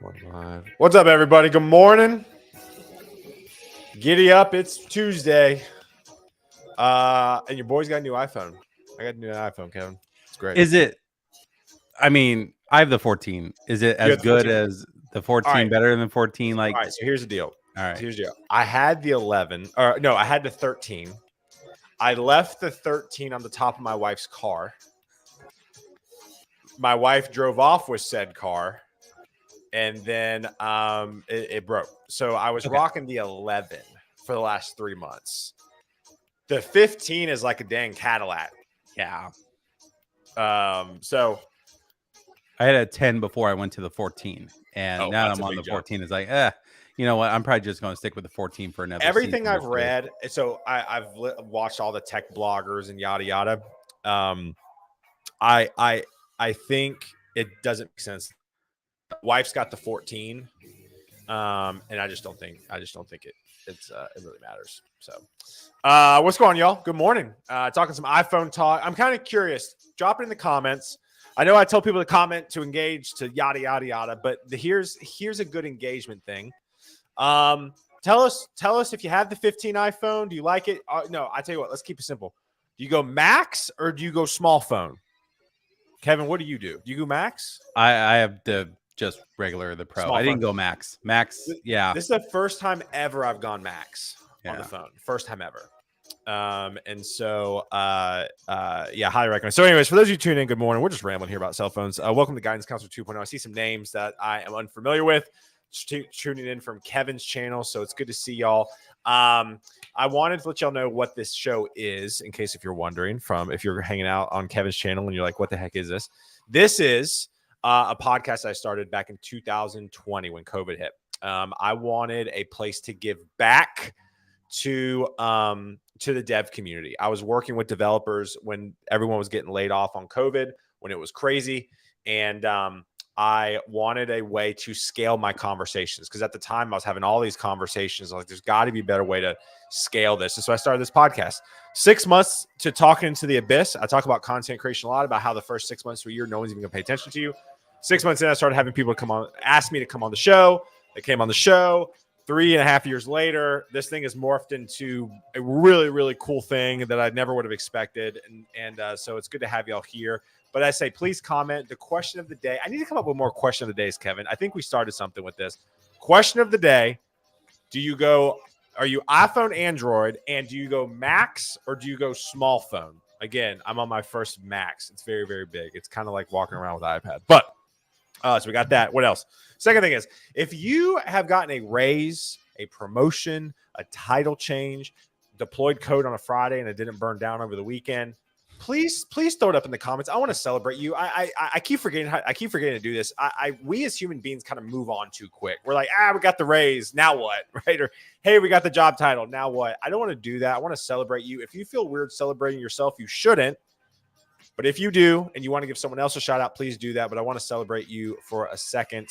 Going live. What's up, everybody? Good morning. Giddy up. It's Tuesday. And your boy's got a new iPhone. I got a new iPhone, Kevin. It's great. Is it? I mean, I have the 14. Is it as good as the 14? Right. Better than 14? All right. So here's the deal. All right. Here's the deal. I had the 11. Or no, I had the 13. I left the 13 on the top of my wife's car. My wife drove off with said car. And then it broke. So I was rocking the 11 for the last 3 months. The 15 is like a dang Cadillac. Yeah. So I had a 10 before I went to the 14. And now I'm on the 14. It's like, you know what? I'm probably just going to stick with the 14 for another everything I've read. So I've watched all the tech bloggers and yada, yada. I think it doesn't make sense. Wife's got the 14, and I just don't think it really matters. So, what's going on, y'all? Good morning. Talking some iPhone talk. I'm kind of curious. Drop it in the comments. I know I tell people to comment, to engage, to yada yada yada, but here's a good engagement thing. Tell us if you have the 15 iPhone. Do you like it? No, I tell you what. Let's keep it simple. Do you go max or do you go small phone? Kevin, what do you do? Do you go max? I have the just regular, the Pro. I didn't go max. Max, yeah. This is the first time ever I've gone max on the phone. First time ever. And so, highly recommend. So anyways, for those of you tuning in, good morning. We're just rambling here about cell phones. Welcome to Guidance Counselor 2.0. I see some names that I am unfamiliar with. Tuning in from Kevin's channel. So it's good to see y'all. I wanted to let y'all know what this show is, in case if you're wondering, if you're hanging out on Kevin's channel and you're like, what the heck is this? This is a podcast I started back in 2020 when COVID hit. I wanted a place to give back to the dev community. I was working with developers when everyone was getting laid off on COVID, when it was crazy. And I wanted a way to scale my conversations because at the time I was having all these conversations. I was like, there's got to be a better way to scale this. And so I started this podcast. 6 months to talking into the abyss. I talk about content creation a lot, about how the first 6 months to a year, no one's even going to pay attention to you. 6 months in, I started having people come on, ask me to come on the show. They came on the show. 3.5 years later, this thing has morphed into a really, really cool thing that I never would have expected. And so it's good to have y'all here. But I say, please comment. The question of the day. I need to come up with more question of the days, Kevin. I think we started something with this. Question of the day. Are you iPhone, Android, and do you go max or do you go small phone? Again, I'm on my first max. It's very, very big. It's kind of like walking around with an iPad. But so we got that. What else? Second thing is, if you have gotten a raise, a promotion, a title change, deployed code on a Friday and it didn't burn down over the weekend, please throw it up in the comments. I want to celebrate you. I keep forgetting to do this. We as human beings kind of move on too quick. We're like, we got the raise. Now what? Right? Or, hey, we got the job title. Now what? I don't want to do that. I want to celebrate you. If you feel weird celebrating yourself, you shouldn't. But if you do and you want to give someone else a shout out, please do that. But I want to celebrate you for a second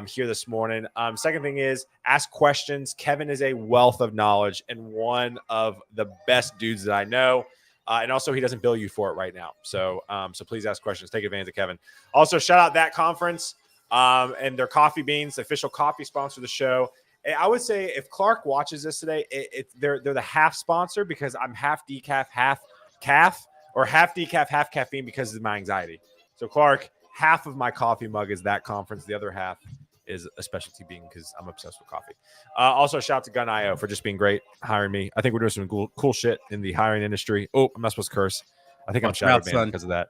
here this morning. Second thing is ask questions. Kevin is a wealth of knowledge and one of the best dudes that I know. And also, he doesn't bill you for it right now. So please ask questions. Take advantage of Kevin. Also, shout out That Conference and their coffee beans, the official coffee sponsor of the show. I would say if Clark watches this today, they're the half sponsor because I'm half decaf, half calf, or half decaf, half caffeine because of my anxiety. So Clark, half of my coffee mug is That Conference. The other half is a specialty bean because I'm obsessed with coffee. Also, shout out to Gun.io for just being great, hiring me. I think we're doing some cool shit in the hiring industry. Oh, I'm not supposed to curse. I think I'm shadow banned because of that.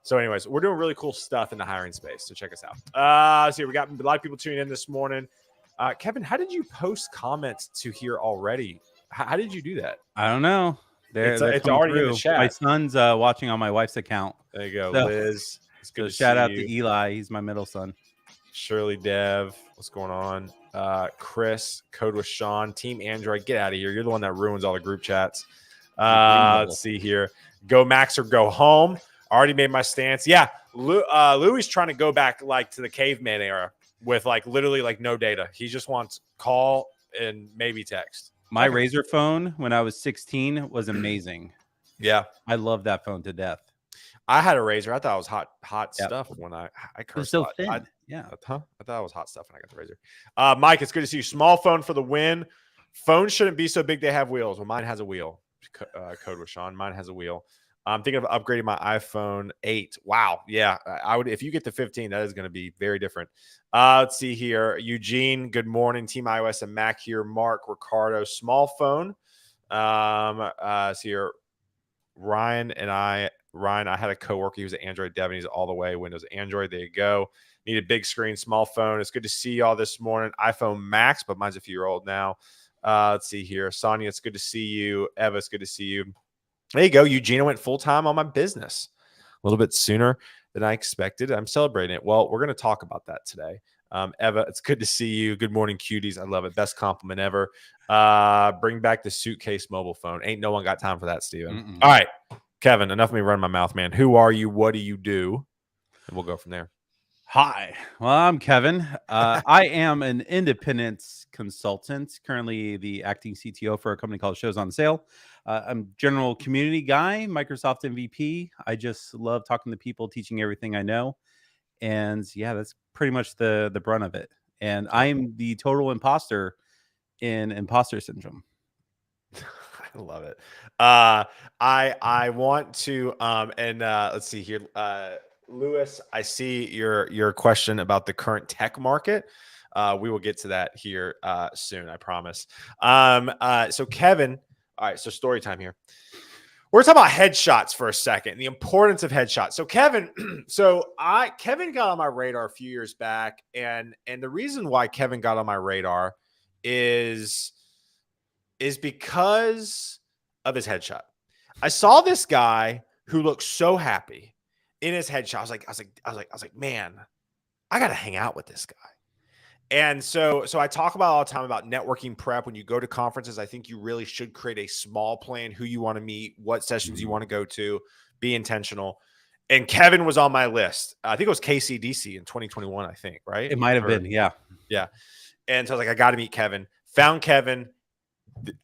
So anyways, we're doing really cool stuff in the hiring space. So check us out. So we got a lot of people tuning in this morning. Kevin, how did you post comments to here already? How did you do that? I don't know. It's already through. In the chat. My son's watching on my wife's account. There you go, Liz. It's good to shout out you. to Eli. He's my middle son. Shirley Dev, what's going on? Chris, Code with Sean, Team Android, get out of here. You're the one that ruins all the group chats. Let's see here. Go Max or go home. Already made my stance. Yeah, Louis trying to go back like to the caveman era with like literally like no data. He just wants call and maybe text. My Razor phone when I was 16 was amazing. Yeah. I love that phone to death. I had a razor. I thought it was hot Yep. stuff when I It was cursed so a lot. thin. Yeah. I thought it was hot stuff when I got the razor. Mike, it's good to see you. Small phone for the win. Phones shouldn't be so big they have wheels. Well, mine has a wheel. Code with Sean. Mine has a wheel. I'm thinking of upgrading my iPhone 8. Wow. Yeah. I would, if you get the 15, that is going to be very different. Let's see here. Eugene, good morning. Team iOS and Mac here. Mark, Ricardo, small phone. See here. Ryan, I had a coworker. He was an Android dev, and he's all the way Windows Android. There you go. Need a big screen, small phone. It's good to see y'all this morning. iPhone Max, but mine's a few year old now. Let's see here. Sonia, it's good to see you. Eva, it's good to see you. There you go. Eugenia went full time on my business a little bit sooner than I expected. I'm celebrating it. Well, we're going to talk about that today. Eva, it's good to see you. Good morning, cuties. I love it. Best compliment ever. Bring back the suitcase mobile phone. Ain't no one got time for that, Steven. All right, Kevin, enough of me running my mouth, man. Who are you? What do you do? And we'll go from there. Hi. Well, I'm Kevin. I am an independent consultant, currently the acting CTO for a company called Shows on Sale. I'm general community guy, Microsoft MVP. I just love talking to people, teaching everything I know. And yeah, that's pretty much the brunt of it. And I'm the total imposter in imposter syndrome. I love it. I want to let's see here. Lewis, I see your question about the current tech market. We will get to that here soon, I promise. So Kevin, all right, so story time here. We're talking about headshots for a second, the importance of headshots. So Kevin, Kevin got on my radar a few years back, and the reason why Kevin got on my radar is because of his headshot. I saw this guy who looked so happy in his headshot. I was like, man, I got to hang out with this guy. And so I talk about all the time about networking prep. When you go to conferences, I think you really should create a small plan, who you want to meet, what sessions you want to go to, be intentional. And Kevin was on my list. I think it was KCDC in 2021, I think, right? It might have been. Yeah. Yeah. And so I was like, I got to meet Kevin. Found Kevin.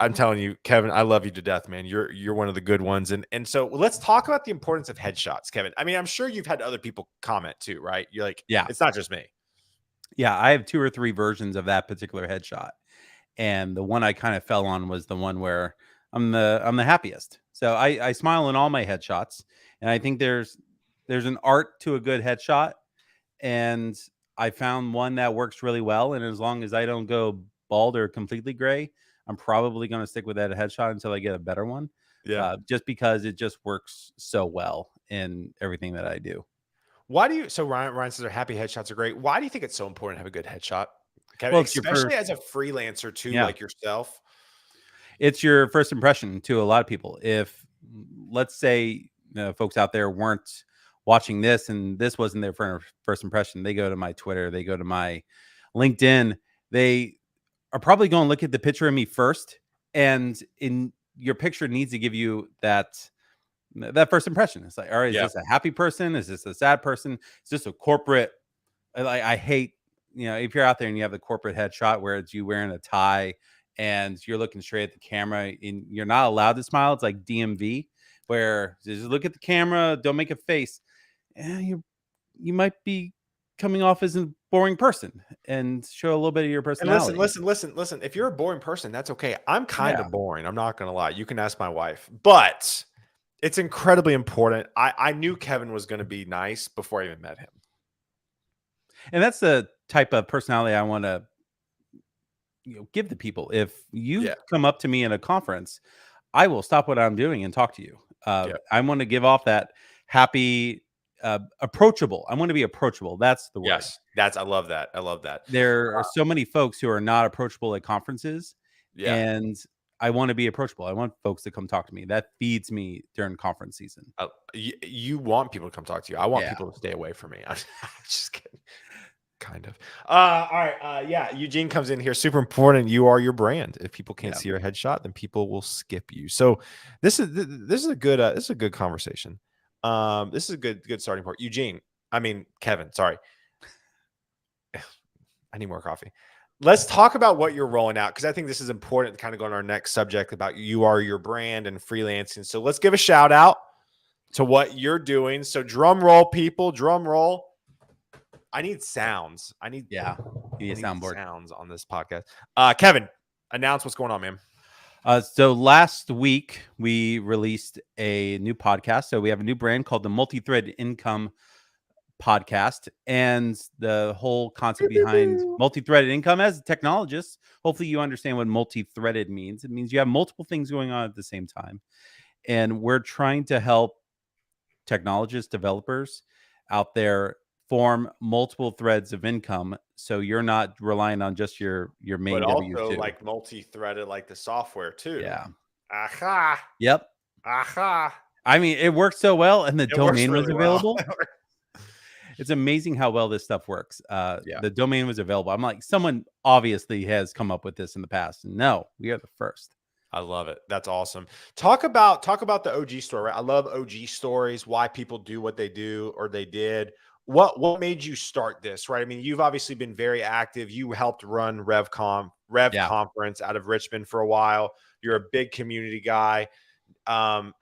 I'm telling you, Kevin, I love you to death, man. You're one of the good ones. And so let's talk about the importance of headshots, Kevin. I mean, I'm sure you've had other people comment too, right? You're like, yeah, it's not just me. Yeah, I have 2 or 3 versions of that particular headshot. And the one I kind of fell on was the one where I'm the happiest. So I smile in all my headshots. And I think there's an art to a good headshot. And I found one that works really well. And as long as I don't go bald or completely gray, I'm probably going to stick with that headshot until I get a better one. Yeah. Just because it just works so well in everything that I do. Why do you? So Ryan says our happy headshots are great. Why do you think it's so important to have a good headshot? Kevin, Well, especially as a freelancer too, like yourself. It's your first impression to a lot of people. If, let's say, folks out there weren't watching this and this wasn't their first impression, they go to my Twitter, they go to my LinkedIn, they are probably going to look at the picture of me first. And in your picture needs to give you that first impression. It's like, all right, is this a happy person? Is this a sad person? Is this a corporate? I hate, if you're out there and you have the corporate headshot where it's you wearing a tie and you're looking straight at the camera and you're not allowed to smile. It's like DMV, where just look at the camera, don't make a face. And you might be coming off as a boring person, and show a little bit of your personality. And listen. If you're a boring person, that's okay. I'm kind of boring. I'm not going to lie. You can ask my wife, but it's incredibly important. I knew Kevin was going to be nice before I even met him. And that's the type of personality I want to give to people. If you come up to me in a conference, I will stop what I'm doing and talk to you. I want to give off that happy, approachable. I want to be approachable. That's the word. Yes, I love that. There are so many folks who are not approachable at conferences. Yeah. And I want to be approachable. I want folks to come talk to me. That feeds me during conference season. You want people to come talk to you. I want people to stay away from me. I'm just kidding. Kind of. All right. Eugene comes in here. Super important. You are your brand. If people can't see your headshot, then people will skip you. So this is a good conversation. This is a good starting point. Kevin, sorry. I need more coffee. Let's talk about what you're rolling out, because I think this is important to kind of go on our next subject about you are your brand and freelancing. So let's give a shout out to what you're doing. So drum roll, people, drum roll. I need sounds. You need a soundboard. Sounds on this podcast. Kevin, announce what's going on, man. So last week we released a new podcast. So we have a new brand called the Multi-Thread Income Podcast, and the whole concept behind multi-threaded income. As a technologist, hopefully you understand what multi-threaded means. It means you have multiple things going on at the same time, and we're trying to help technologists, developers out there form multiple threads of income, so you're not relying on just your main but W2. Also like multi-threaded, like the software too. Yeah. Aha. Yep. Aha. I mean, it worked so well, and the domain was really available. Well. It's amazing how well this stuff works. The domain was available. I'm like, someone obviously has come up with this in the past. No, we are the first. I love it. That's awesome. Talk about the OG story, right? I love OG stories, why people do what they do or they did. What made you start this, right? I mean, you've obviously been very active. You helped run Rev Conference out of Richmond for a while. You're a big community guy. I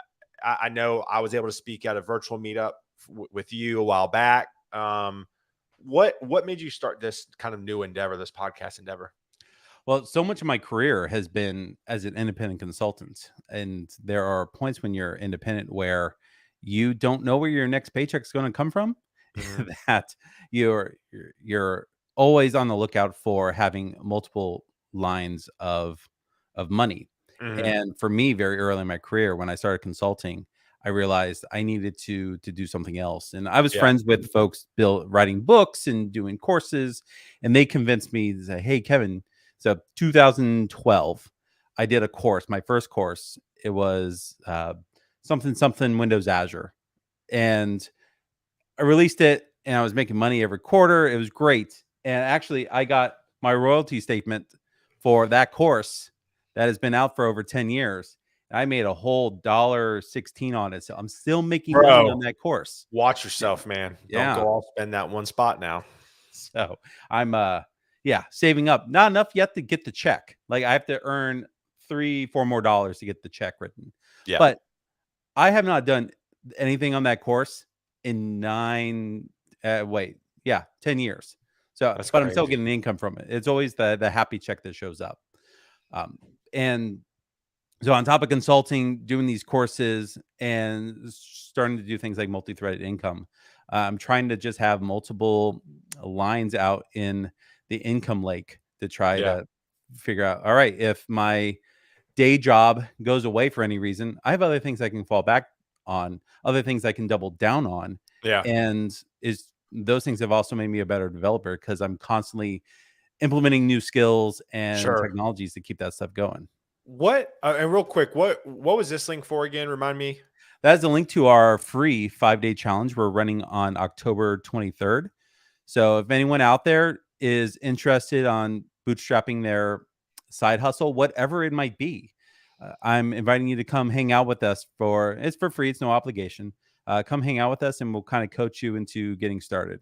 know I was able to speak at a virtual meetup with you a while back. What made you start this kind of new endeavor, this podcast endeavor? Well, so much of my career has been as an independent consultant, and there are points when you're independent where you don't know where your next paycheck is going to come from. Mm-hmm. That you're always on the lookout for having multiple lines of money. Mm-hmm. And for me, very early in my career, when I started consulting, I realized I needed to do something else. And I was friends with folks writing books and doing courses, and they convinced me to say, hey, Kevin, so 2012, I did a course, my first course. It was something Windows Azure. And I released it, and I was making money every quarter. It was great. And actually, I got my royalty statement for that course that has been out for over 10 years. I made a whole $1.16 on it. So I'm still making money on that course. Watch yourself, man. Don't go all spend that one spot now. So I'm saving up. Not enough yet to get the check. Like I have to earn $3-4 more to get the check written. Yeah. But I have not done anything on that course in 10 years. So but crazy. I'm still getting income from it. It's always the happy check that shows up. And so on top of consulting, doing these courses and starting to do things like multi-threaded income, I'm trying to just have multiple lines out in the income lake to try to figure out, all right, if my day job goes away for any reason, I have other things I can fall back on, other things I can double down on. Yeah. And those things have also made me a better developer because I'm constantly implementing new skills and technologies to keep that stuff going. And real quick, what was this link for again? Remind me. That is a link to our free 5-day challenge we're running on October 23rd. So if anyone out there is interested on bootstrapping their side hustle, whatever it might be, I'm inviting you to come hang out with us it's for free. It's no obligation. Come hang out with us and we'll kind of coach you into getting started.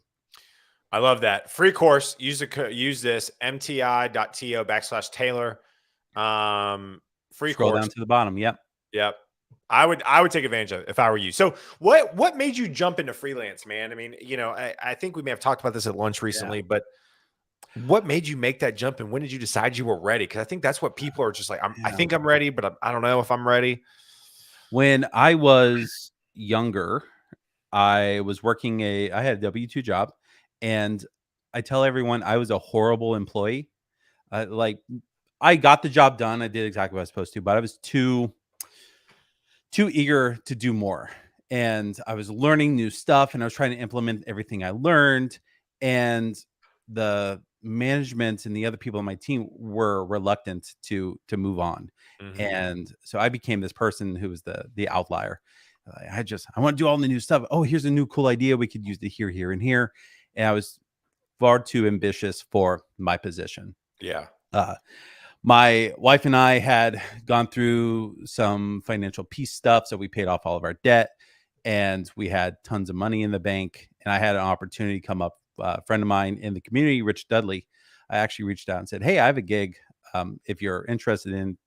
I love that. Free course. Use this mti.to/Taylor. Free Scroll course down to the bottom. Yep. I would take advantage of it if I were you. So what made you jump into freelance, man? I mean, I think we may have talked about this at lunch recently, but what made you make that jump, and when did you decide you were ready? Because I think that's what people are just like, I think I'm ready, but I don't know if I'm ready. When I was younger, I was working I had a W-2 job, and I tell everyone I was a horrible employee. I got the job done. I did exactly what I was supposed to, but I was too eager to do more. And I was learning new stuff, and I was trying to implement everything I learned. And the management and the other people on my team were reluctant to move on. Mm-hmm. And so I became this person who was the outlier. I want to do all the new stuff. Oh, here's a new cool idea. We could use it here, here, and here. And I was far too ambitious for my position. Yeah. My wife and I had gone through some financial peace stuff. So we paid off all of our debt and we had tons of money in the bank. And I had an opportunity come up. A friend of mine in the community, Rich Dudley, I actually reached out and said, hey, I have a gig. If you're interested in,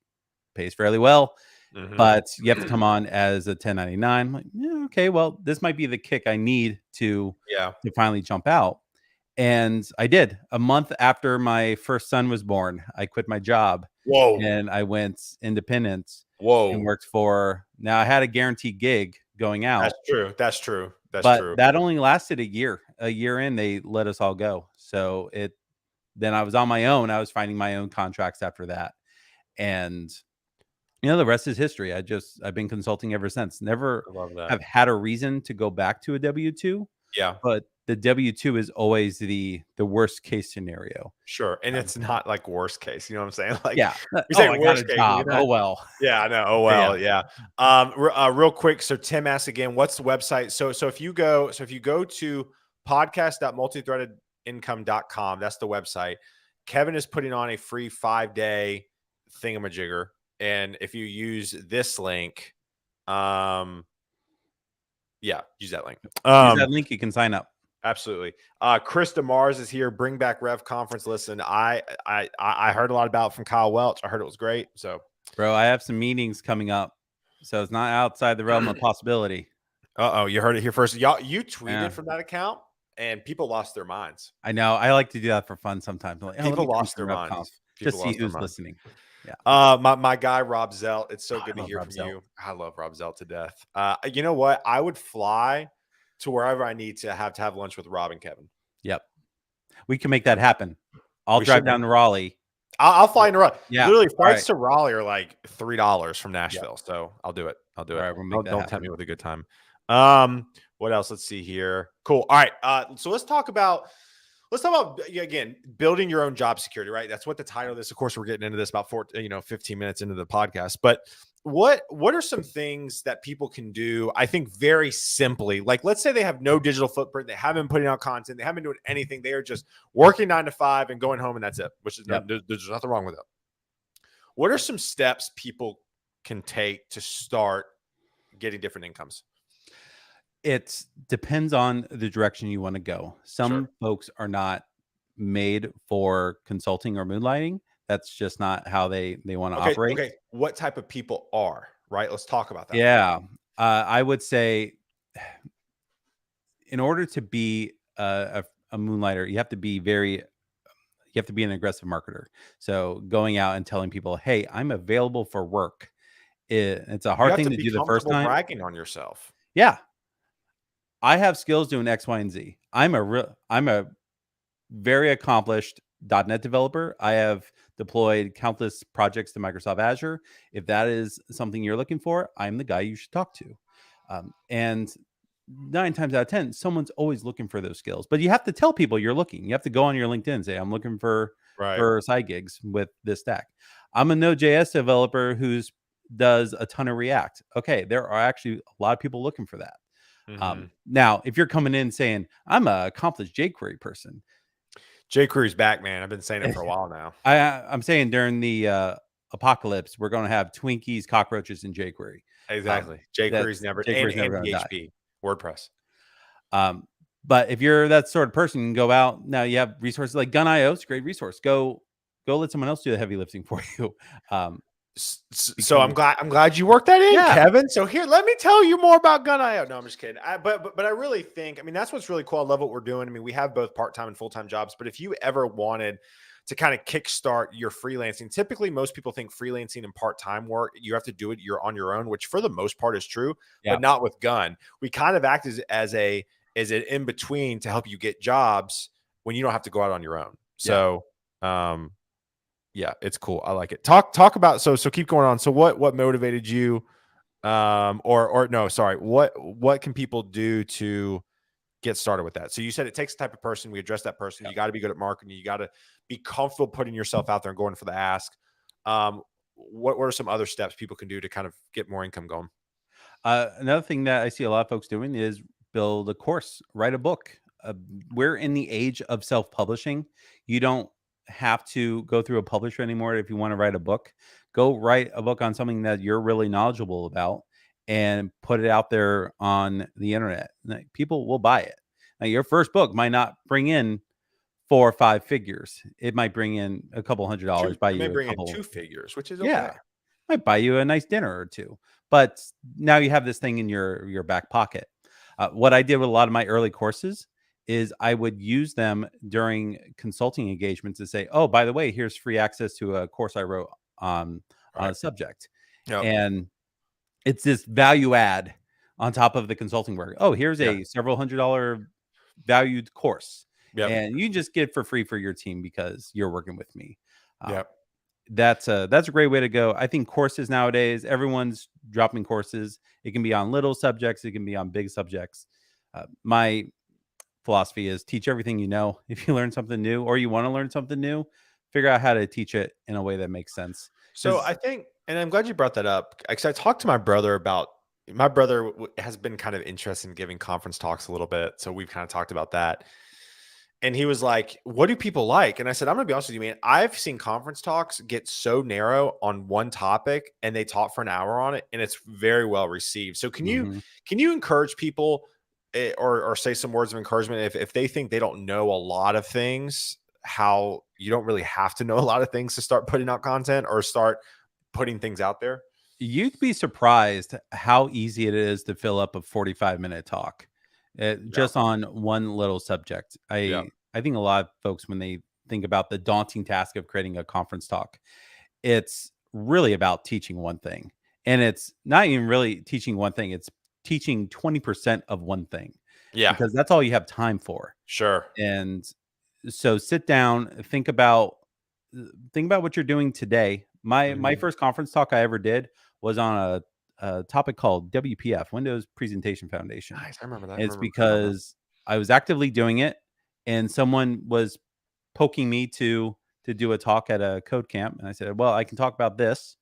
pays fairly well. but you have to come on as a 1099. I'm like, yeah, okay, well, this might be the kick I need to finally jump out. And I did. A month after my first son was born, I quit my job. Whoa. And I went independent. Whoa. And worked for, now I had a guaranteed gig going out. That's true. But that only lasted a year. A year in, they let us all go. So then I was on my own. I was finding my own contracts after that. And the rest is history. I've been consulting ever since. Never have had a reason to go back to a W-2. Yeah. But the W-2 is always the worst case scenario. Sure. And it's not like worst case. You know what I'm saying? Like, yeah. You say worst case. Oh, well. Yeah, I know. Oh, well. Yeah. Real quick. So Tim asks again, what's the website? So if you go to podcast.multithreadedincome.com, that's the website. Kevin is putting on a free 5-day thingamajigger. And if you use this link, use that link. Use that link, you can sign up. Absolutely. Chris DeMars is here. Bring back Rev Conference. Listen, I heard a lot about it from Kyle Welch. I heard it was great. So, bro, I have some meetings coming up, so it's not outside the realm of possibility. You heard it here first. You tweeted from that account, and people lost their minds. I know. I like to do that for fun sometimes. Like, people lost their minds. Just see who's listening. Yeah. My guy Rob Zelt. It's so good to hear from you. I love Rob Zelt to death. You know what? I would fly to wherever I need to have lunch with Rob and Kevin. Yep. We can make that happen. I'll drive down to Raleigh. I'll fly into Raleigh. Yeah. Literally, flights to Raleigh are like $3 from Nashville. Yep. So I'll do it. All right, don't tempt me with a good time. What else? Let's see here. Cool. All right. So let's talk about again, building your own job security, right? That's what the title of this. Of course, we're getting into this about 15 minutes into the podcast. But what are some things that people can do? I think very simply, like let's say they have no digital footprint, they haven't been putting out content, they haven't been doing anything. They are just working 9 to 5 and going home, and that's it. Which is there's nothing wrong with it. What are some steps people can take to start getting different incomes? It depends on the direction you want to go. Some folks are not made for consulting or moonlighting. That's just not how they want to operate. Okay. What type of people are, right? Let's talk about that. Yeah. I would say in order to be a moonlighter, you have to be an aggressive marketer. So going out and telling people, hey, I'm available for work. It's a hard thing to do the first time. Bragging on yourself. Yeah. I have skills doing X, Y, and Z. I'm a very accomplished .NET developer. I have deployed countless projects to Microsoft Azure. If that is something you're looking for, I'm the guy you should talk to. And 9 times out of 10, someone's always looking for those skills. But you have to tell people you're looking. You have to go on your LinkedIn and say, I'm looking for side gigs with this stack. I'm a Node.js developer who does a ton of React. Okay, there are actually a lot of people looking for that. Now, if you're coming in saying I'm a accomplished jQuery person, jQuery's back, man. I've been saying it for a while now. I'm saying during the apocalypse, we're going to have Twinkies, cockroaches, and jQuery. Exactly. jQuery's never PHP, WordPress. But if you're that sort of person, go out. Now you have resources like Gun.io. It's a great resource. Go let someone else do the heavy lifting for you. So I'm glad you worked that in, Kevin. So here, let me tell you more about Gun.io. No, I'm just kidding. But I really think, that's what's really cool. I love what we're doing. We have both part-time and full-time jobs, but if you ever wanted to kind of kickstart your freelancing, typically most people think freelancing and part-time work, you have to do it, you're on your own, which for the most part is true, but not with Gun. We kind of act as an in-between to help you get jobs when you don't have to go out on your own. So, yeah, it's cool. I like it. Talk about, so keep going on. So what motivated you, what can people do to get started with that? So you said it takes a type of person. We address that person. You got to be good at marketing. You got to be comfortable putting yourself out there and going for the ask. What are some other steps people can do to kind of get more income going? Another thing that I see a lot of folks doing is build a course, write a book. We're in the age of self-publishing. You don't have to go through a publisher anymore. If you want to write a book, go write a book on something that you're really knowledgeable about and put it out there on the internet. People will buy it. Now, your first book might not bring in 4 or 5 figures. It might bring in a couple $100. It may bring in 2 figures, which is okay. Yeah, might buy you a nice dinner or two. But now you have this thing in your back pocket. What I did with a lot of my early courses is I would use them during consulting engagements to say, oh, by the way, here's free access to a course I wrote on a subject. Yep. And it's this value add on top of the consulting work. Oh, here's Yeah. a several $100 valued course. Yep. And you just get it for free for your team because you're working with me. Yep. That's a great way to go. I think courses nowadays, everyone's dropping courses. It can be on little subjects. It can be on big subjects. My philosophy is teach everything you know. If you learn something new or you want to learn something new, figure out how to teach it in a way that makes sense. So I think, and I'm glad you brought that up, because I talked to my brother about, my brother has been kind of interested in giving conference talks a little bit. So we've kind of talked about that. And he was like, what do people like? And I said, I'm going to be honest with you, man. I've seen conference talks get so narrow on one topic and they talk for an hour on it and it's very well received. So can you encourage people or say some words of encouragement if they think they don't know a lot of things, how you don't really have to know a lot of things to start putting out content or start putting things out there? You'd be surprised how easy it is to fill up a 45-minute talk just on one little subject. I think a lot of folks, when they think about the daunting task of creating a conference talk, it's really about teaching one thing. And it's not even really teaching one thing. It's teaching 20% of one thing. Yeah. Because that's all you have time for. Sure. And so sit down, think about what you're doing today. My first conference talk I ever did was on a topic called WPF, Windows Presentation Foundation. Nice. I remember that. And it's because I was actively doing it and someone was poking me to do a talk at a code camp. And I said, well, I can talk about this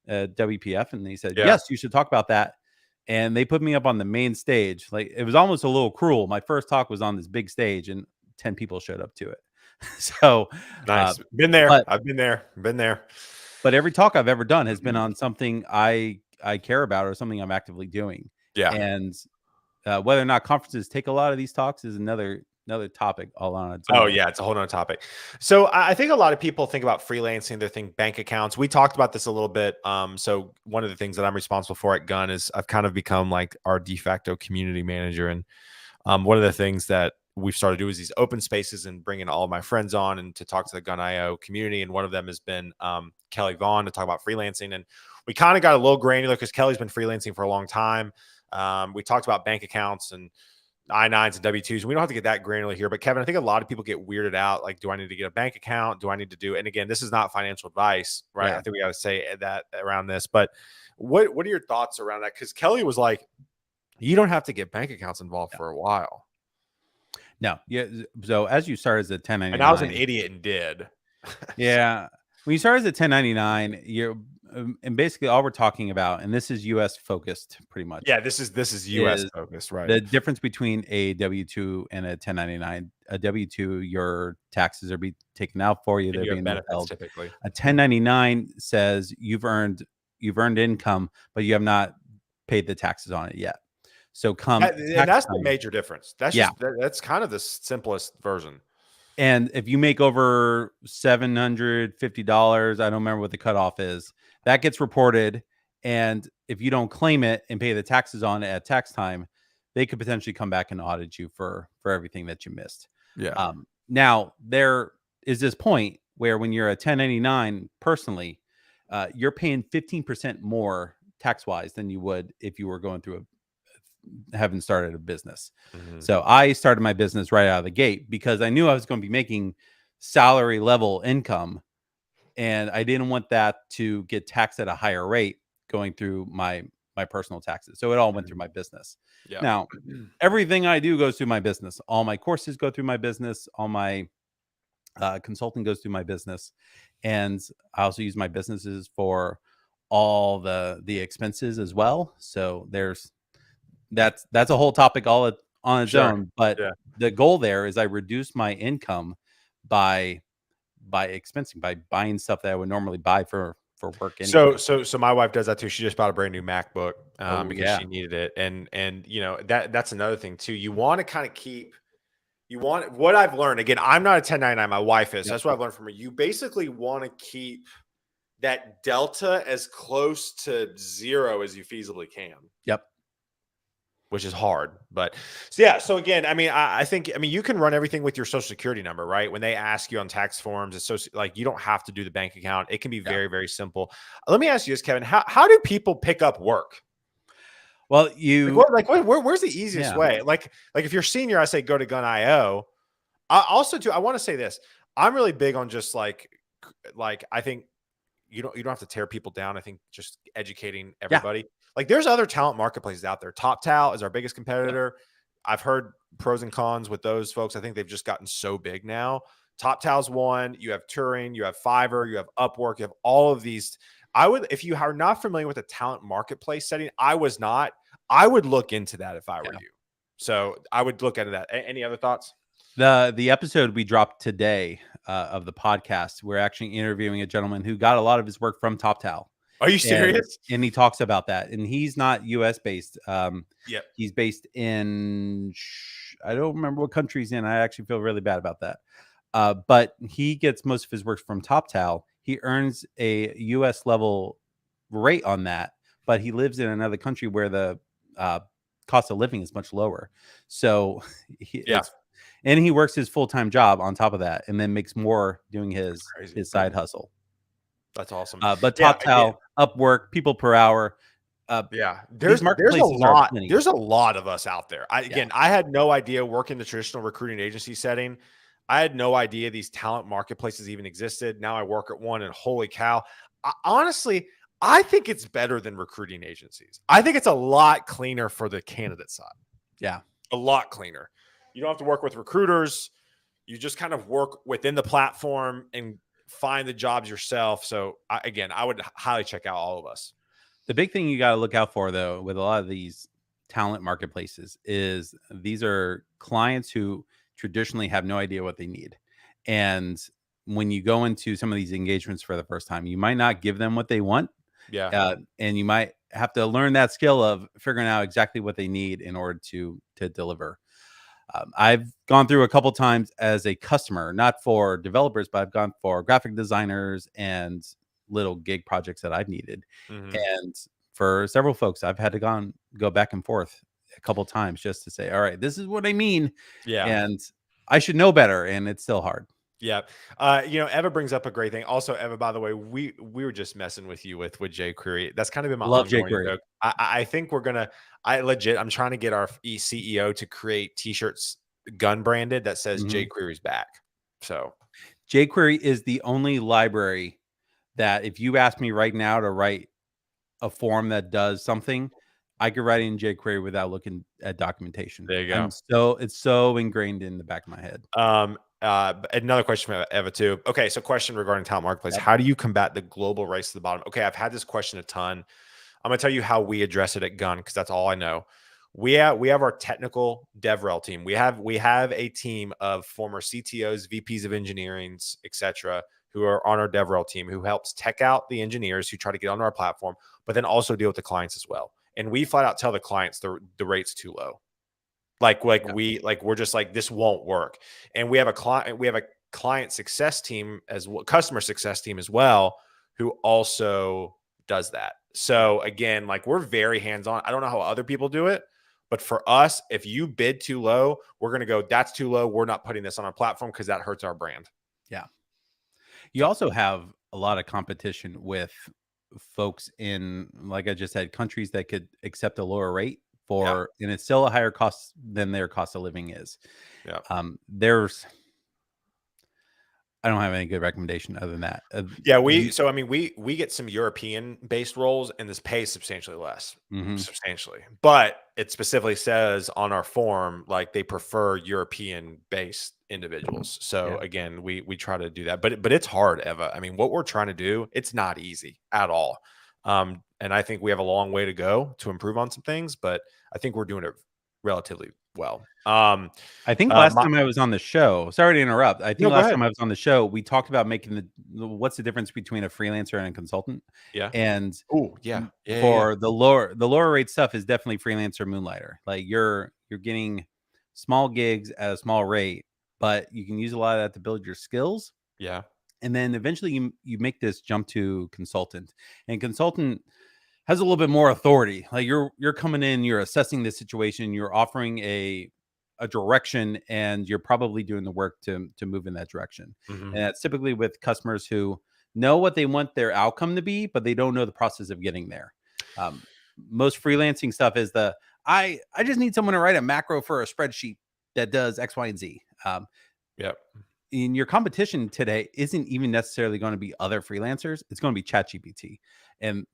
WPF. And they said, yes, you should talk about that. And they put me up on the main stage. Like, it was almost a little cruel. My first talk was on this big stage and 10 people showed up to it. So nice. Been there. I've been there. But every talk I've ever done has been on something I care about or something I'm actively doing. Yeah. And whether or not conferences take a lot of these talks is another topic all on its own. Oh yeah, it's a whole nother topic. So I think a lot of people think about freelancing, they think bank accounts. We talked about this a little bit. So one of the things that I'm responsible for at Gun is I've kind of become like our de facto community manager. And one of the things that we've started to do is these open spaces and bringing all of my friends on and to talk to the Gun.io community. And one of them has been Kelly Vaughn to talk about freelancing. And we kind of got a little granular because Kelly's been freelancing for a long time. We talked about bank accounts and I-9s and W-2s. And we don't have to get that granular here. But Kevin, I think a lot of people get weirded out. Like, do I need to get a bank account? Do I need to do? And again, this is not financial advice, right? Yeah. I think we got to say that around this. But what are your thoughts around that? Because Kelly was like, you don't have to get bank accounts involved for a while. No. Yeah. So as you start as a 1099, and I was an idiot and did. Yeah. When you start as a 1099, you're and basically all we're talking about, and this is U.S. focused pretty much. Yeah, this is U.S. focused, right? The difference between a W-2 and a 1099, a W-2, your taxes are being taken out for you. They're being withheld. Typically. A 1099 says you've earned income, but you have not paid the taxes on it yet. So that's the major difference. That's that's kind of the simplest version. And if you make over $750, I don't remember what the cutoff is, that gets reported. And if you don't claim it and pay the taxes on it at tax time, they could potentially come back and audit you for everything that you missed. Yeah. Now, there is this point where when you're a 1099 personally, you're paying 15% more tax-wise than you would if you were going through haven't started a business. Mm-hmm. So I started my business right out of the gate because I knew I was going to be making salary level income, and I didn't want that to get taxed at a higher rate going through my personal taxes. So it all went through my business. Yeah. Now, everything I do goes through my business. All my courses go through my business. All my consulting goes through my business. And I also use my businesses for all the expenses as well. So that's a whole topic all on its own. But the goal there is I reduce my income by expensing, by buying stuff that I would normally buy for work. Anyway. So my wife does that too. She just bought a brand new MacBook because she needed it. And you know, that's another thing too. You want to kind of keep, what I've learned, again, I'm not a 1099, my wife is. That's what I've learned from her. You basically want to keep that delta as close to zero as you feasibly can. Yep. Which is hard, but so yeah. So again, I mean, I think, I mean, you can run everything with your social security number, right? When they ask you on tax forms, it's so like, you don't have to do the bank account. It can be very, very simple. Let me ask you this, Kevin, how do people pick up work? Well, where's the easiest way? Like if you're senior, I say, go to Gun.io. Also too, I want to say this. I'm really big on just like, I think you don't have to tear people down. I think just educating everybody. Like there's other talent marketplaces out there. TopTal is our biggest competitor. I've heard pros and cons with those folks. I think they've just gotten so big now. TopTal's one. You have Turing, you have Fiverr, you have Upwork, you have all of these. If you are not familiar with the talent marketplace setting, I would look into that if I were you. So I would look into that. Any other thoughts? The episode we dropped today of the podcast, we're actually interviewing a gentleman who got a lot of his work from TopTal. Are you serious? And he talks about that. And he's not US based. Yep. He's based in, I don't remember what country he's in. I actually feel really bad about that. But he gets most of his work from TopTal. He earns a US level rate on that, but he lives in another country where the cost of living is much lower. So and he works his full-time job on top of that and then makes more doing his side hustle. That's awesome. But TopTal, Upwork, people per hour. There's a lot of us out there. I had no idea working the traditional recruiting agency setting. I had no idea these talent marketplaces even existed. Now I work at one, and holy cow. Honestly, I think it's better than recruiting agencies. I think it's a lot cleaner for the candidate side. Yeah. A lot cleaner. You don't have to work with recruiters. You just kind of work within the platform and find the jobs yourself. So I would highly check out all of us. The big thing you got to look out for, though, with a lot of these talent marketplaces is these are clients who traditionally have no idea what they need. And when you go into some of these engagements for the first time, you might not give them what they want. Yeah. And you might have to learn that skill of figuring out exactly what they need in order to deliver. I've gone through a couple times as a customer, not for developers, but I've gone for graphic designers and little gig projects that I've needed. Mm-hmm. And for several folks, I've had to go back and forth a couple times just to say, all right, this is what I mean. Yeah. And I should know better. And it's still hard. Yeah. Eva brings up a great thing. Also, Eva, by the way, we were just messing with you with jQuery. That's kind of been my ongoing joke. I think I'm trying to get our CEO to create t-shirts gun branded that says jQuery's back. So jQuery is the only library that if you ask me right now to write a form that does something, I could write it in jQuery without looking at documentation. There you go. So it's so ingrained in the back of my head. Another question from Eva too. Okay, so question regarding talent marketplace. How do you combat the global race to the bottom? Okay, I've had this question a ton. I'm gonna tell you how we address it at Gun because that's all I know. We have our technical DevRel team. We have a team of former CTOs, VPs of engineering, etc., who are on our DevRel team who helps tech out the engineers who try to get onto our platform, but then also deal with the clients as well. And we flat out tell the clients the rate's too low. We're just like, this won't work. And we have a client success team as well, customer success team as well, who also does that. So again, like we're very hands-on. I don't know how other people do it, but for us, if you bid too low, we're going to go, that's too low. We're not putting this on our platform because that hurts our brand. Yeah. You also have a lot of competition with folks in, like I just said, countries that could accept a lower rate and it's still a higher cost than their cost of living is. Yeah. I don't have any good recommendation other than that. We get some European based roles and this pays substantially less, substantially, but it specifically says on our form, like they prefer European based individuals. So again, we try to do that, but it's hard, Eva. I mean, what we're trying to do, it's not easy at all. And I think we have a long way to go to improve on some things, but I think we're doing it relatively well. I think last time I was on the show, sorry to interrupt. I think last time I was on the show, we talked about making what's the difference between a freelancer and a consultant. Yeah. And the lower rate stuff is definitely freelancer moonlighter. Like you're getting small gigs at a small rate, but you can use a lot of that to build your skills. Yeah. And then eventually you make this jump to consultant, and consultant has a little bit more authority. Like you're coming in, you're assessing the situation, you're offering a direction, and you're probably doing the work to move in that direction. Mhm. And that's typically with customers who know what they want their outcome to be, but they don't know the process of getting there. Um, Most freelancing stuff is I just need someone to write a macro for a spreadsheet that does X, Y, and Z. Yep. In your competition today isn't even necessarily going to be other freelancers. It's going to be ChatGPT, and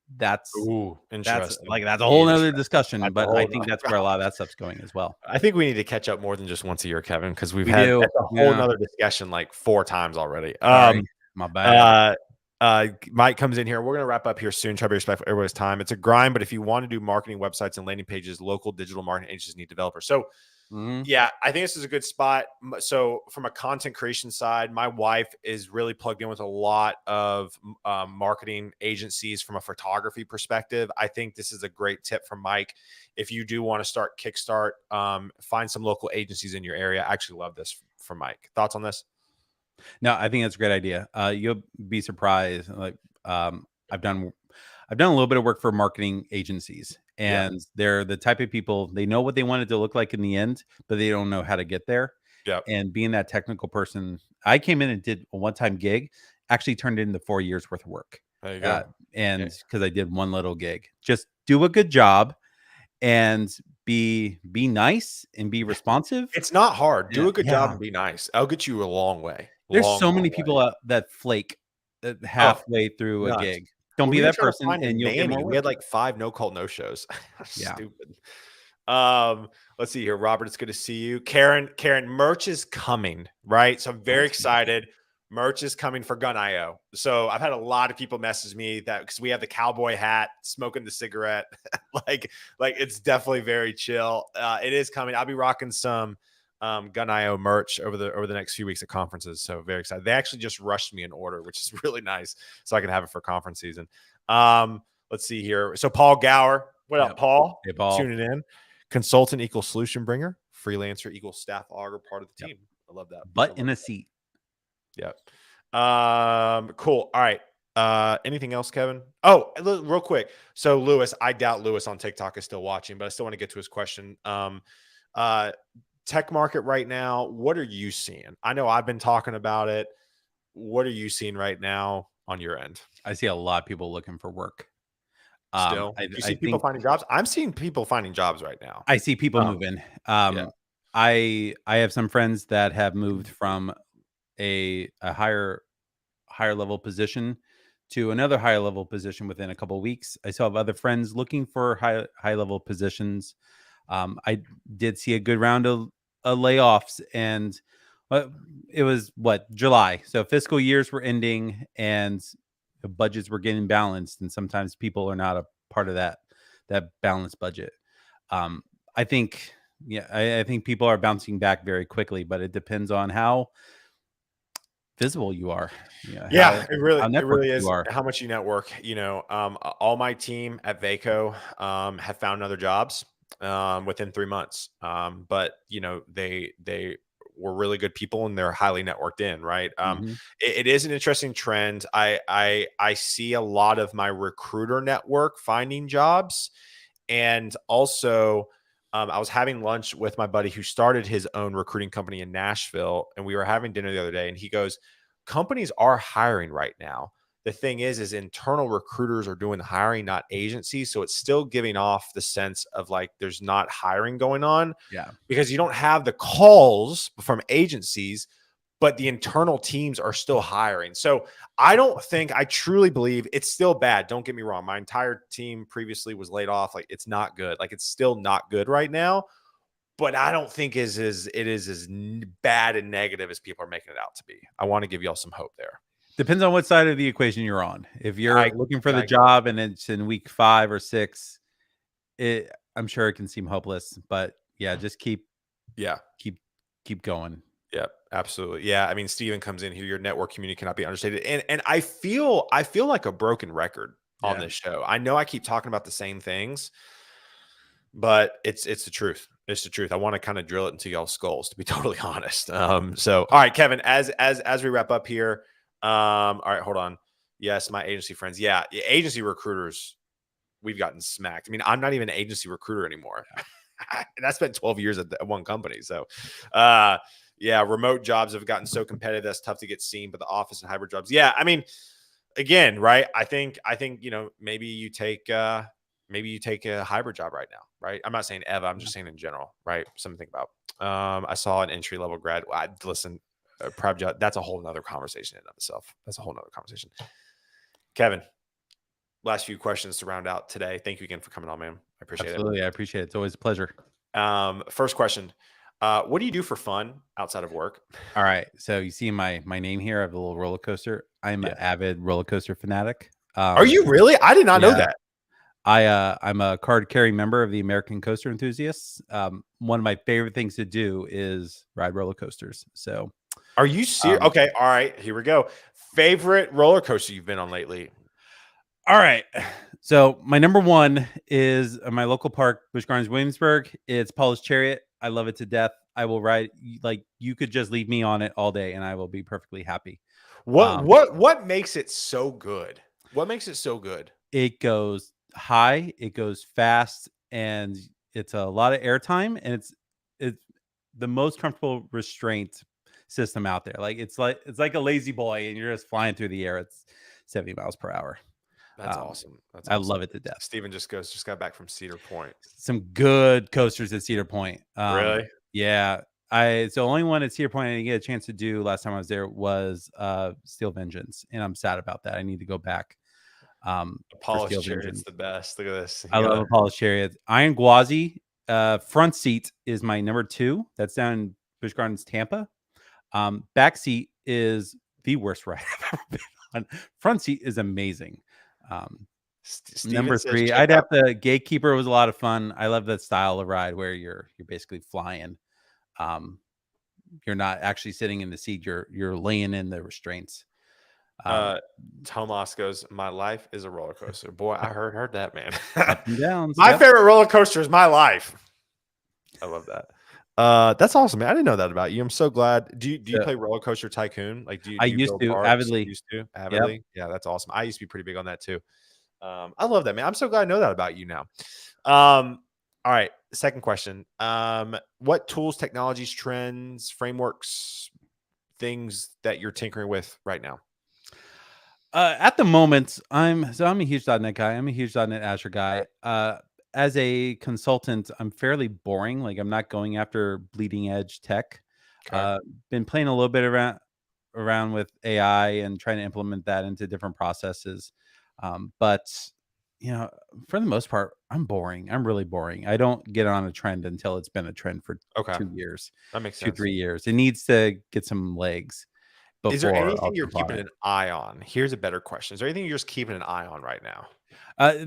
Ooh, interesting. that's a whole nother Interesting. discussion. That's a But I whole think that's nother where a lot of that stuff's going as well. I think we need to catch up more than just once a year, Kevin, because we've We had do, that's a whole yeah. nother discussion like 4 times already. Sorry, my bad. Mike comes in here. We're going to wrap up here soon. Try to be respectful of everybody's time. It's a grind, but if you want to do marketing websites and landing pages, local digital marketing agencies need developers. So, Mhm. yeah, I think this is a good spot. So, from a content creation side, my wife is really plugged in with a lot of marketing agencies from a photography perspective. I think this is a great tip from Mike. If you do want to start Kickstart, find some local agencies in your area. I actually love this from Mike. Thoughts on this? No, I think that's a great idea. You'll be surprised. Like, I've done a little bit of work for marketing agencies, Yeah. and they're the type of people, they know what they want it to look like in the end, but they don't know how to get there. Yep. And being that technical person, I came in and did a one-time gig, actually turned it into 4 years worth of work. There you go. And because I did one little gig, just do a good job and be nice and be responsive. It's not hard. Do Yeah, a good job yeah. and be nice. I'll get you a long way. There's Long, so long many way. people that flake Oh, halfway through a nuts. gig. Don't When be we were that trying to person, find a and you'll get nanny, more we work. had like 5 no call, no shows. Yeah. Stupid. Let's see here. Robert, it's good to see you. Karen, merch is coming, right? So I'm very excited. Merch is coming for Gun.io. So I've had a lot of people message me that because we have the cowboy hat, smoking the cigarette, like it's definitely very chill. It is coming. I'll be rocking some Gun.io merch over the next few weeks at conferences. So very excited. They actually just rushed me an order, which is really nice, so I can have it for conference season. Let's see here. So Paul Gower, what up, Paul? Hey, Paul. Tuning in. Consultant equals solution bringer. Freelancer equals staff auger, part of the team. I love that. Butt in a seat. Yep. Cool. All right. Anything else, Kevin? Oh, real quick. So Lewis, I doubt Lewis on TikTok is still watching, but I still want to get to his question. Tech market right now, what are you seeing? I know I've been talking about it. What are you seeing right now on your end? I see a lot of people looking for work. Still, I you see people think finding jobs. I'm seeing people finding jobs right now. I see people moving. Yeah. I have some friends that have moved from a higher level position to another higher level position within a couple of weeks. I still have other friends looking for high level positions. I did see a good round of layoffs, and it was July. So fiscal years were ending, and the budgets were getting balanced, and sometimes people are not a part of that balanced budget. I think, I think people are bouncing back very quickly, but it depends on how visible you are. Yeah, How it networked really is you are. how much you network. All my team at Vaco have found other jobs within 3 months. But they were really good people and they're highly networked in, right? Mhm. It is an interesting trend. I see a lot of my recruiter network finding jobs, and also I was having lunch with my buddy who started his own recruiting company in Nashville, and we were having dinner the other day, and he goes, companies are hiring right now. The thing is internal recruiters are doing the hiring, not agencies. So it's still giving off the sense of like there's not hiring going on Yeah. because you don't have the calls from agencies, but the internal teams are still hiring. So I truly believe it's still bad. Don't get me wrong. My entire team previously was laid off. Like it's not good. Like it's still not good right now. But I don't think it is as bad and negative as people are making it out to be. I want to give y'all some hope there. Depends on what side of the equation you're on. If you're looking for the I- job and it's in week 5 or 6, I'm sure it can seem hopeless. But yeah, just keep going. Yeah, absolutely. Yeah, I mean, Steven comes in here. Your network community cannot be understated, and I feel like a broken record on this show. I know I keep talking about the same things, but it's the truth. It's the truth. I want to kind of drill it into y'all's skulls, to be totally honest. So, all right, Kevin, as we wrap up here, All right, hold on. Yes, my agency friends. Yeah, agency recruiters, we've gotten smacked. I mean, I'm not even an agency recruiter anymore. And I spent 12 years at one company. So, yeah, remote jobs have gotten so competitive that's tough to get seen. But the office and hybrid jobs, yeah. I mean, again, right? I think maybe you take a hybrid job right now, right? I'm not saying Eva. I'm just saying in general, right? Something to think about. I saw an entry level grad. Listen, private job. That's a whole nother conversation in and of itself. That's a whole nother conversation. Kevin, last few questions to round out today. Thank you again for coming on, man. I appreciate Absolutely. I appreciate it. It's always a pleasure. it. First question. What do you do for fun outside of work? All right. So you see my name here. I have a little roller coaster. I'm an avid roller coaster fanatic. Are you really? I did not know that. I'm a card carrying member of the American Coaster Enthusiasts. One of my favorite things to do is ride roller coasters. So are you serious? Okay. All right. Here we go. Favorite roller coaster you've been on lately? All right. So my number one is my local park, Busch Gardens, Williamsburg. It's Paula's Chariot. I love it to death. I will ride, like, you could just leave me on it all day and I will be perfectly happy. What makes it so good? What makes it so good? It goes high, it goes fast, and it's a lot of airtime, and it's the most comfortable restraint system out there. Like it's like a lazy boy, and you're just flying through the air. It's 70 miles per hour. That's awesome. That's I awesome. love it to death. Steven just got back from Cedar Point. Some good coasters at Cedar Point. Really? Yeah. So the only one at Cedar Point I didn't get a chance to do last time I was there was Steel Vengeance, and I'm sad about that. I need to go back. Apollo's Chariot's the best. Look at this. I love Apollo's Chariot. Iron Gwazi front seat is my number 2. That's down in Busch Gardens, Tampa. Back seat is the worst ride I've ever been on. Front seat is amazing. Number 3, I'd have to. Gatekeeper was a lot of fun. I love that style of ride where you're basically flying. You're not actually sitting in the seat. You're laying in the restraints. Tomas goes, my life is a roller coaster. Boy, I heard that, man. Up and downs. My favorite roller coaster is my life. I love that. That's awesome, man. I didn't know that about you. I'm so glad. Do you play Roller Coaster Tycoon? Like, do you used to avidly. Used to avidly. Yep. Yeah, that's awesome. I used to be pretty big on that too. I love that, man. I'm so glad I know that about you now. All right. Second question. What tools, technologies, trends, frameworks, things that you're tinkering with right now? At the moment, I'm a huge .NET guy. I'm a huge .NET Azure guy. As a consultant, I'm fairly boring. Like, I'm not going after bleeding edge tech. Okay. Been playing a little bit around with AI and trying to implement that into different processes. But for the most part, I'm boring. I'm really boring. I don't get on a trend until it's been a trend for 2 years. That makes sense. 2-3 years. It needs to get some legs. Is there anything you're keeping an eye on? Here's a better question. Is there anything you're just keeping an eye on right now?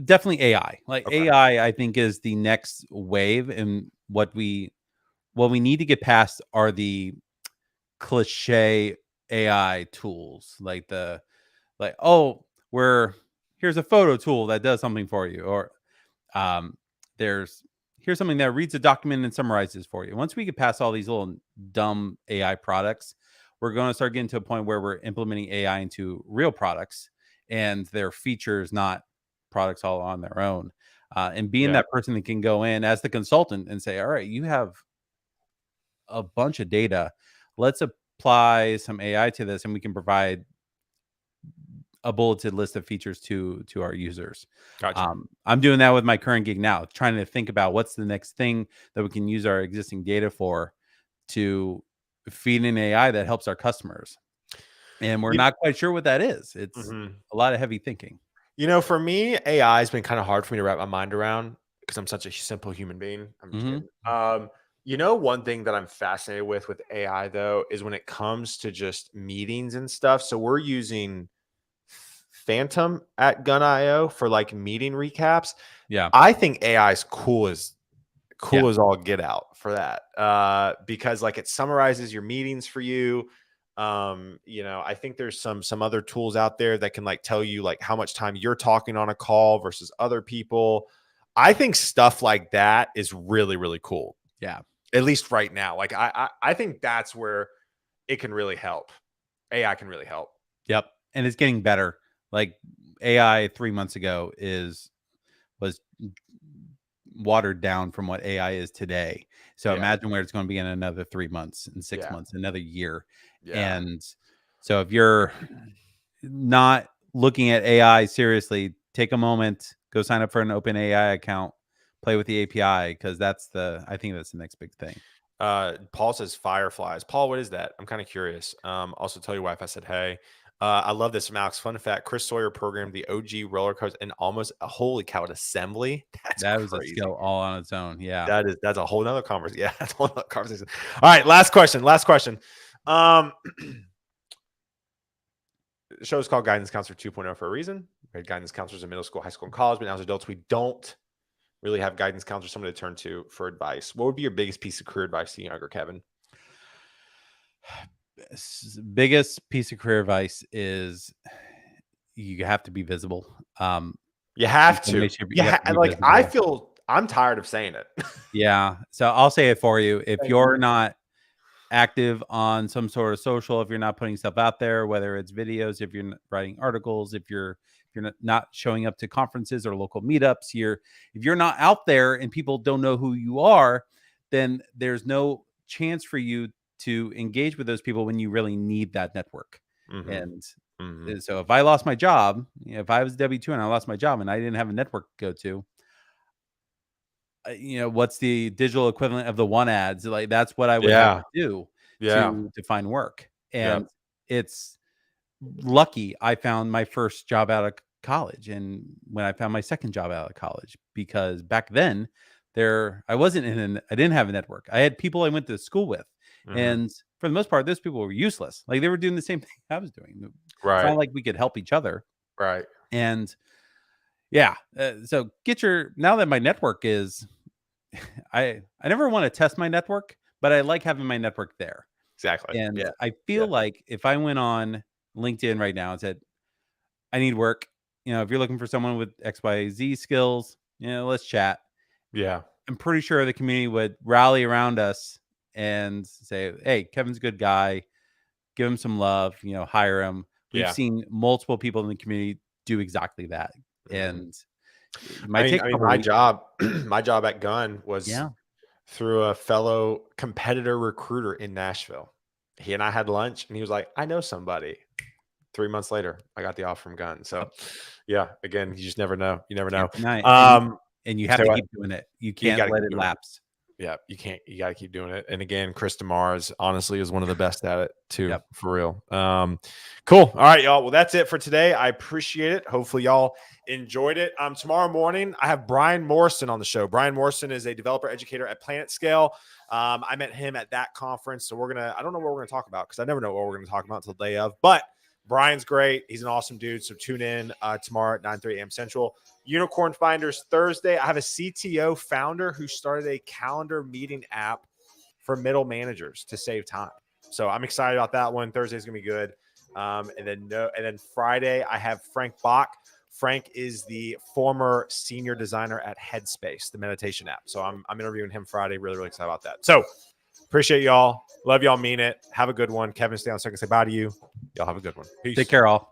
Definitely AI. Like, AI, I think, is the next wave, and what we need to get past are the cliche AI tools, like here's a photo tool that does something for you, or here's something that reads a document and summarizes for you. Once we get past all these little dumb AI products, we're going to start getting to a point where we're implementing AI into real products, and their features, not products all on their own. And being that person that can go in as the consultant and say, all right, you have a bunch of data. Let's apply some AI to this, and we can provide a bulleted list of features to our users. Gotcha. I'm doing that with my current gig now, trying to think about what's the next thing that we can use our existing data for to feed in AI that helps our customers. And we're not quite sure what that is. It's a lot of heavy thinking. For me, AI has been kind of hard for me to wrap my mind around because I'm such a simple human being. I'm just kidding. One thing that I'm fascinated with AI, though, is when it comes to just meetings and stuff. So we're using Phantom at Gun.io for like meeting recaps. Yeah. I think AI is cool as all get out for that. Because like it summarizes your meetings for you. I think there's some other tools out there that can like tell you like how much time you're talking on a call versus other people. I think stuff like that is really, really cool. Yeah. At least right now. Like I think that's where it can really help. AI can really help. Yep. And it's getting better. Like AI 3 months ago was watered down from what AI is today. So imagine where it's going to be in another 3 months, in 6 months, another year. Yeah. And so if you're not looking at AI seriously, take a moment, go sign up for an open AI account, play with the API, because I think that's the next big thing. Paul says fireflies. Paul, what is that? I'm kind of curious. Also tell your wife I said hey. I love this from Alex. Fun fact: Chris Sawyer programmed the OG roller coaster and almost a holy cow assembly. That was a skill all on its own. Yeah, that's a whole nother conversation. Yeah, that's a whole nother conversation. All right, last question. The show is called Guidance Counselor 2.0 for a reason. We had guidance counselors in middle school, high school, and college, but now as adults, we don't really have guidance counselors, somebody to turn to for advice. What would be your biggest piece of career advice to younger Kevin? Biggest piece of career advice is you have to be visible. You have to. I feel I'm tired of saying it. Yeah. So I'll say it for you. If you're not active on some sort of social, if you're not putting stuff out there, whether it's videos, if you're writing articles, if you're not showing up to conferences or local meetups, if you're not out there and people don't know who you are, then there's no chance for you to engage with those people when you really need that network. And so if I lost my job, if I was W-2 and I lost my job and I didn't have a network to go to, what's the digital equivalent of the one ads? Like that's what I would have to do to find work. And it's lucky I found my first job out of college and when I found my second job out of college, because back then I didn't have a network. I had people I went to school with. And for the most part, those people were useless. Like they were doing the same thing I was doing. Right. It's not like we could help each other. Right. And yeah. So now that my network is, I never want to test my network, but I like having my network there. Exactly. And I feel like if I went on LinkedIn right now and said, I need work, if you're looking for someone with XYZ skills, let's chat. Yeah. I'm pretty sure the community would rally around us and say, hey, Kevin's a good guy. Give him some love, hire him. We've seen multiple people in the community do exactly that. And my job, my job at Gun was through a fellow competitor recruiter in Nashville. He and I had lunch and he was like, I know somebody. 3 months later, I got the offer from Gun. So again, you just never know. You never know. And you have to keep doing it. You can't let it lapse. Yeah, you can't. You got to keep doing it. And again, Chris DeMars honestly is one of the best at it too, for real. Cool. All right, y'all. Well, that's it for today. I appreciate it. Hopefully, y'all enjoyed it. Tomorrow morning, I have Brian Morrison on the show. Brian Morrison is a developer educator at Planet Scale. I met him at that conference, so I don't know what we're gonna talk about because I never know what we're gonna talk about until the day of. But Brian's great. He's an awesome dude. So tune in tomorrow at 9:30 a.m. Central. Unicorn Finders Thursday. I have a CTO founder who started a calendar meeting app for middle managers to save time. So I'm excited about that one. Thursday's gonna be good. And then Friday I have Frank Bach. Frank is the former senior designer at Headspace, the meditation app. So I'm interviewing him Friday. Really, really excited about that. So appreciate y'all. Love y'all. Mean it. Have a good one. Kevin, stay on a second. Say bye to you. Y'all have a good one. Peace. Take care, all.